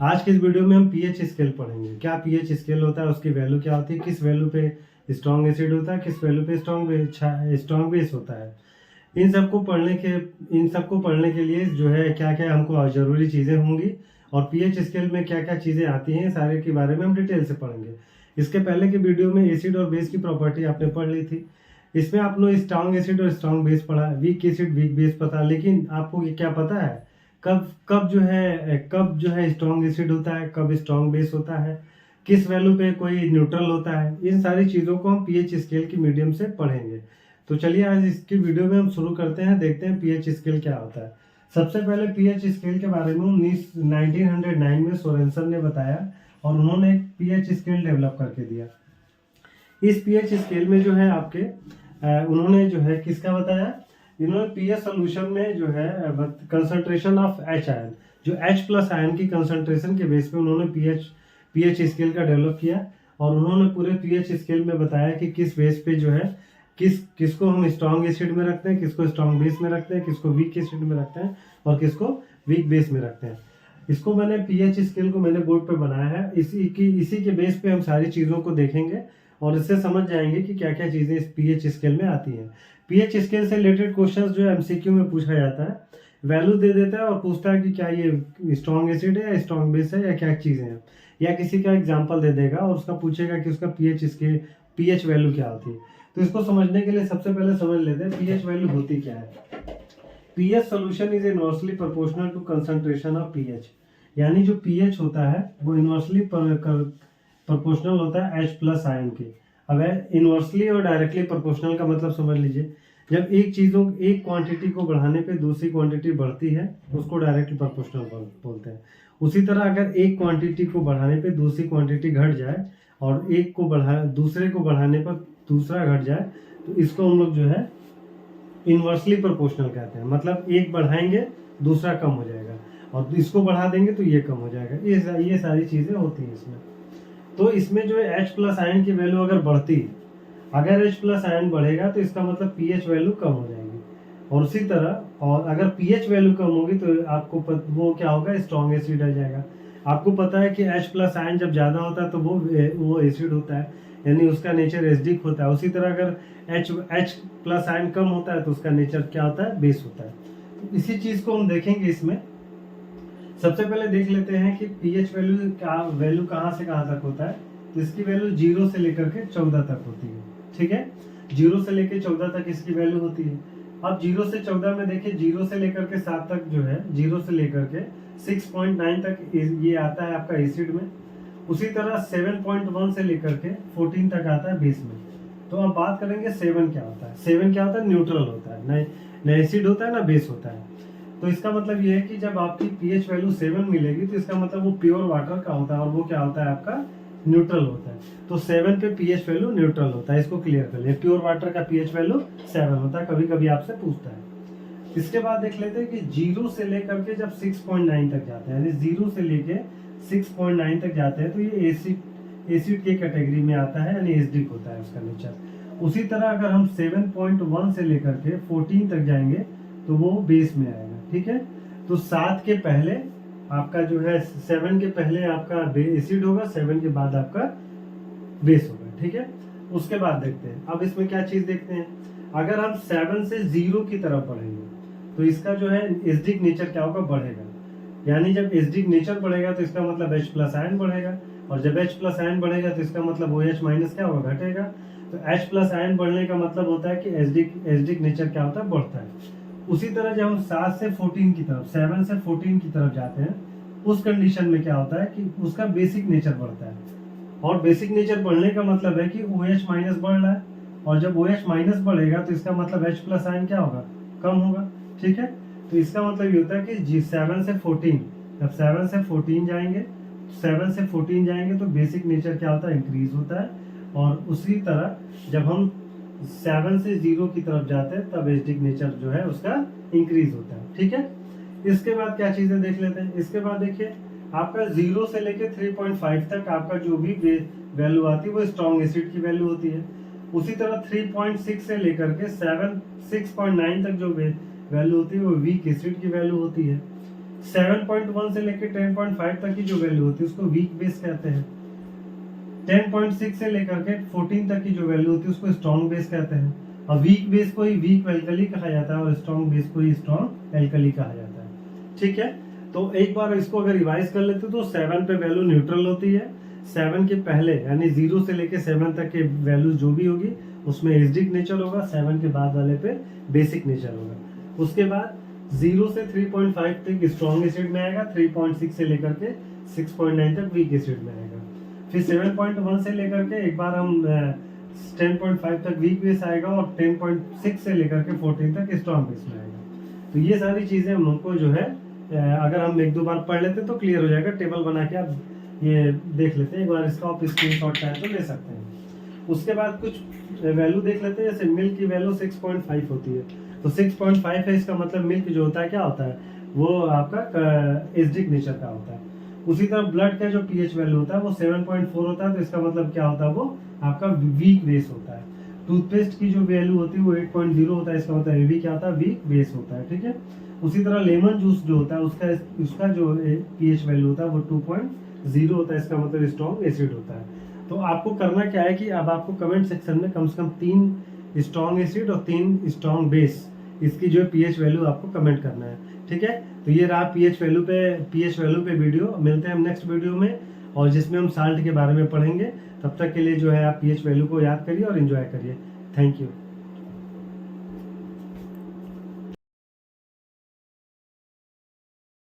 आज के इस वीडियो में हम पीएच स्केल पढ़ेंगे। क्या पीएच स्केल होता है, उसकी वैल्यू क्या होती है, किस वैल्यू पे स्ट्रॉन्ग एसिड होता है, किस वैल्यू पे स्ट्रॉन्ग बेस होता है। इन सबको पढ़ने के लिए जो है क्या क्या हमको ज़रूरी चीज़ें होंगी और पीएच स्केल में क्या क्या चीज़ें आती हैं, सारे के बारे में हम डिटेल से पढ़ेंगे। इसके पहले के वीडियो में एसिड और बेस की प्रॉपर्टी आपने पढ़ ली थी। इसमें आपने स्ट्रॉन्ग एसिड और स्ट्रॉन्ग बेस पढ़ा, वीक एसिड वीक बेस पता। लेकिन आपको ये क्या पता है कब जो है स्ट्रॉन्ग एसिड होता है, कब स्ट्रॉन्ग बेस होता है, किस वैल्यू पे कोई न्यूट्रल होता है। इन सारी चीज़ों को हम पीएच स्केल की मीडियम से पढ़ेंगे। तो चलिए आज इसकी वीडियो में हम शुरू करते हैं, देखते हैं पीएच स्केल क्या होता है। सबसे पहले पीएच स्केल के बारे में 1909 में सोरेनसन ने बताया और उन्होंने एक पीएच स्केल डेवलप करके दिया। इस पीएच स्केल में जो है आपके उन्होंने जो है किसका बताया, इन्होंने पीएच सोल्यूशन में जो है कंसंट्रेशन ऑफ एच आयन, जो एच प्लस आयन की कंसंट्रेशन के बेस पे उन्होंने पीएच स्केल का डेवलप किया। और उन्होंने पूरे पीएच स्केल में बताया कि किस बेस पे जो है किसको हम स्ट्रॉन्ग एसिड में रखते हैं, किसको स्ट्रॉन्ग बेस में रखते हैं, किसको वीक एसिड में रखते हैं और किसको वीक बेस में रखते हैं। इसको मैंने पीएच स्केल को मैंने बोर्ड पे बनाया है। इसी के बेस पे हम सारी चीज़ों को देखेंगे और इससे समझ जाएंगे कि क्या क्या चीज़ें इस पीएच स्केल में आती हैं। पीएच स्केल से रिलेटेड क्वेश्चन जो एमसीक्यू में पूछा जाता है, वैल्यू दे देता है और पूछता है कि क्या ये स्ट्रॉन्ग एसिड है या स्ट्रॉन्ग बेस है या क्या चीज़ें हैं, या किसी का एग्जाम्पल दे देगा और उसका पूछेगा कि उसका पीएच वैल्यू क्या होती है। तो इसको समझने के लिए सबसे पहले समझ लेते हैं पीएच वैल्यू होती क्या है। PH solution is inversely proportional to concentration of pH, यानी जो पीएच होता है वो इनवर्सली प्रोपोर्शनल होता है एच प्लस आयन के। अब इनवर्सली और डायरेक्टली प्रोपोर्शनल का मतलब समझ लीजिए, जब एक क्वांटिटी को बढ़ाने पे दूसरी क्वांटिटी बढ़ती है उसको डायरेक्टली प्रोपोर्शनल बोलते हैं। उसी तरह अगर एक क्वांटिटी को बढ़ाने पे दूसरी क्वांटिटी घट जाए और दूसरे को बढ़ाने पर दूसरा घट जाए तो इसको हम लोग जो है इनवर्सली प्रोपोर्शनल कहते हैं। मतलब एक बढ़ाएंगे दूसरा कम हो जाएगा और इसको बढ़ा देंगे तो ये कम हो जाएगा। ये सारी चीजें होती हैं इसमें। तो इसमें जो है एच प्लस आयन की वैल्यू अगर बढ़ती, अगर एच प्लस आयन बढ़ेगा तो इसका मतलब पीएच वैल्यू कम हो जाएगी। और उसी तरह और अगर पीएच वैल्यू कम होगी तो आपको वो क्या होगा, स्ट्रॉन्ग एसिड आ जाएगा। आपको पता है कि एच प्लस आयन जब ज्यादा होता है तो वो एसिड होता है, यानी उसका नेचर एसिडिक होता है। उसी तरह अगर एच प्लस आयन कम होता है तो उसका नेचर क्या होता है, बेस होता है। तो इसी चीज को हम देखेंगे इसमें। सबसे पहले देख लेते हैं कि पीएच वैल्यू कहाँ से कहाँ तक होता है। तो इसकी वैल्यू 0 से लेकर के 14 तक होती है। ठीक है, 0 से लेकर 14 तक इसकी वैल्यू होती है। अब 0 से 14 में देखिए, 0 से लेकर के 7 तक जो है, 0 से लेकर के 6.9 तक ये आता है आपका एसिड में। उसी तरह 7.1 से लेकर के 14 तक आता है बेस में। तो अब बात करेंगे 7 क्या होता है। 7 क्या होता है, न्यूट्रल होता है, न एसिड होता है ना बेस होता है। तो इसका मतलब ये है कि जब आपकी पीएच वैल्यू 7 मिलेगी तो इसका मतलब वो प्योर वाटर का होता है और वो क्या होता है, आपका न्यूट्रल होता है। तो 7 पे पीएच वैल्यू न्यूट्रल होता है। इसको क्लियर कर लिया, प्योर वाटर का पीएच वैल्यू 7 होता है, कभी कभी आपसे पूछता है। इसके बाद देख लेते हैं कि 0 से लेकर के जब 6.9 तक जाते हैं, यानी 0 से लेके 6.9 तक जाते हैं तो ये एसिड के कैटेगरी में आता है, यानी एसिडिक होता है उसका नेचर। उसी तरह अगर हम 7.1 से लेकर के 14 तक जाएंगे तो वो बेस में आएगा। ठीक है, तो 7 के पहले आपका जो है, 7 के पहले आपका एसिड होगा, 7 के बाद आपका बेस होगा। ठीक है, उसके बाद देखते हैं, अब इसमें क्या चीज देखते हैं। अगर हम 7 से 0 की तरफ बढ़ेंगे तो इसका जो है एसिडिक नेचर क्या होगा, बढ़ेगा। यानी जब एसिडिक नेचर बढ़ेगा तो इसका मतलब H प्लस आयन बढ़ेगा, और जब H प्लस आयन बढ़ेगा तो इसका मतलब OH माइनस क्या होगा, घटेगा। तो H प्लस आयन बढ़ने का मतलब होता है कि एसिडिक नेचर क्या होता है, बढ़ता है। उसी तरह जब हम 7 से 14 की तरफ, 7 से 14 की तरफ जाते हैं, उस कंडीशन में क्या होता है कि उसका बेसिक नेचर बढ़ता है। और बेसिक नेचर बढ़ने का मतलब है कि OH माइनस बढ़ रहा है, और जब OH माइनस बढ़ेगा तो इसका मतलब H प्लस आयन क्या होगा, कम होगा। ठीक है, तो इसका मतलब ये होता है कि 7 से 14, जब 7 से 14 जाएंगे, 7 से 14 जाएंगे तो बेसिक नेचर क्या होता है, इंक्रीज होता है। और उसी तरह जब हम 7 से 0 की तरफ जाते हैं तब एसिडिक नेचर जो है उसका इंक्रीज होता है। ठीक है, इसके बाद क्या चीजें देख लेते हैं। इसके बाद देखिए, आपका 0 से लेके 3.5 तक आपका जो भी वैल्यू आती है वो स्ट्रॉन्ग एसिड की वैल्यू होती है। उसी तरह 3.6 से लेकर के 6.9 तक जो वैल्यू होती है वो वीक एसिड की वैल्यू होती है। 7.1 से लेकर 10.5 तक की जो वैल्यू होती है उसको वीक बेस कहते हैं। 10.6 से लेकर के 14 तक की जो वैल्यू होती है उसको स्ट्रॉन्ग बेस कहते हैं। और वीक बेस को ही वीक एल्कली कहा जाता है और स्ट्रॉन्ग बेस को ही स्ट्रॉन्ग एल्कली कहा जाता है। ठीक है, तो एक बार इसको अगर रिवाइज कर लेते तो 7 पे वैल्यू न्यूट्रल होती है। 7 के पहले यानी 0 से लेके 7 तक के वैल्यू जो भी होगी उसमें एसिडिक नेचर होगा, 7 के बाद वाले पे बेसिक नेचर होगा। उसके बाद 0 से 3.5 तक स्ट्रॉन्ग एसिड में आएगा, 3.6 से लेकर के 6.9 तक वीक एसिड में आएगा। फिर 7.1 से लेकर के एक बार हम 10.5 तक वीक बेस आएगा और 10.6 से लेकर के 14 तक स्ट्रॉन्ग बेस में आएगा। तो ये सारी चीजें हमको जो है अगर हम एक दो बार पढ़ लेते तो क्लियर हो जाएगा। टेबल बना के आप ये देख लेते हैं, एक बार इसका आप स्क्रीनशॉट चाहे तो ले सकते हैं। उसके बाद कुछ वैल्यू देख लेते हैं, जैसे मिल्क की वैल्यू 6.5 होती है, तो 6.5 है, इसका मतलब मिल्क जो होता है क्या होता है, वो आपका एसिडिक नेचर का होता है। उसी तरह ब्लड का जो पीएच वैल्यू होता है वो 7.4 होता है, तो इसका मतलब क्या होता है, वो आपका वीक बेस होता है। टूथपेस्ट की जो वैल्यू होती है वो 8.0 होता है, इसका मतलब ये भी क्या होता है, वीक बेस होता है। ठीक है, उसी तरह लेमन जूस जो होता है उसका जो पीएच वैल्यू होता है वो 2.0 होता है, इसका मतलब स्ट्रॉन्ग एसिड होता है। तो आपको करना क्या है कि अब आपको कमेंट सेक्शन में कम से कम 3 स्ट्रॉन्ग एसिड और 3 स्ट्रॉन्ग बेस, इसकी जो पीएच वैल्यू आपको कमेंट करना है। ठीक है, तो ये रहा पीएच वैल्यू पे वीडियो। मिलते हैं हम नेक्स्ट वीडियो में, और जिसमें हम साल्ट के बारे में पढ़ेंगे। तब तक के लिए जो है आप पीएच वैल्यू को याद करिए और एंजॉय करिए। Thank you.